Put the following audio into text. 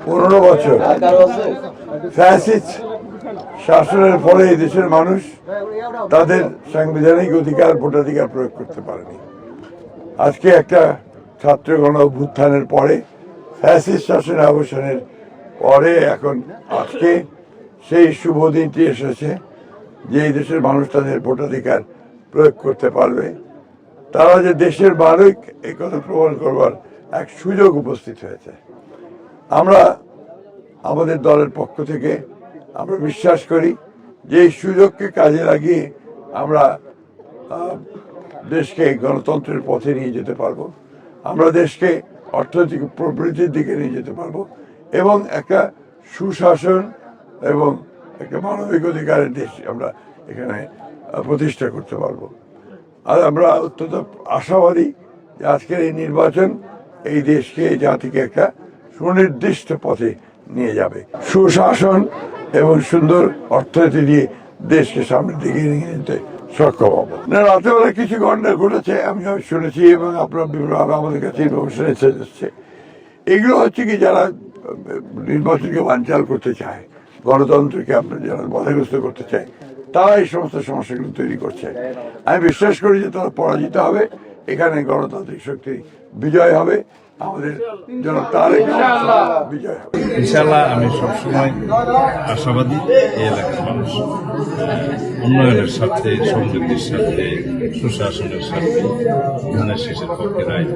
15 বছর ফ্যাসিস্ট শাসনের ফলে এই দেশের মানুষ তাদের সাংবিধানিক অধিকার ভোটাধিকার প্রয়োগ করতে পারেনি। আজকে একটা ছাত্র গণ অভ্যুত্থানের পরে ফ্যাসিস্ট শাসনের অবসানের পরে এখন আজকে সেই শুভ দিনটি এসেছে যে এই দেশের মানুষ তাদের ভোটাধিকার প্রয়োগ করতে পারবে। তারা যে দেশের মালিক এই কথা প্রমাণ করবার এক সুযোগ উপস্থিত হয়েছে। আমরা আমাদের দলের পক্ষ থেকে আমরা বিশ্বাস করি যে এই সুযোগকে কাজে লাগিয়ে আমরা দেশকে গণতন্ত্রের পথে নিয়ে যেতে পারবো, আমরা দেশকে অর্থনৈতিক প্রবৃদ্ধির দিকে নিয়ে যেতে পারবো এবং একটা সুশাসন এবং একটা মানবিক অধিকারের দেশ আমরা এখানে প্রতিষ্ঠা করতে পারবো। আর আমরা অত্যন্ত আশাবাদী যে আজকের এই নির্বাচন এই দেশকে এই জাতিকে একটা সুনির্দিষ্ট পথে নিয়ে যাবে, সুশাসন এবং সুন্দর অর্থনীতি দিয়ে দেশকে সামনের দিকে নিয়ে যেতে সক্ষম হবো। না, রাতেবেলা কিছু ঘটনা ঘটেছে আমি শুনেছি এবং আপনার বিভিন্ন আমাদের কাছে ইনফরমেশন এসেছে। এগুলো হচ্ছে কি যারা নির্বাচনকে বানচাল করতে চায়, গণতন্ত্রকে আপনার যারা বাধাগ্রস্ত করতে চায়, তারা এই সমস্ত সমস্যাগুলো তৈরি করছে। আমি বিশ্বাস করি যে তারা পরাজিত হবে, এখানে গণতান্ত্রিক শক্তির বিজয় হবে, আমাদের জন্য তারেক বিজয় হবে ইনশাআল্লাহ। আমি সবসময় আশাবাদী এই এলাকার মানুষ উন্নয়নের সাথে, সমৃদ্ধির সাথে, সুশাসনের সাথে ধানের শীষের পক্ষে রায়।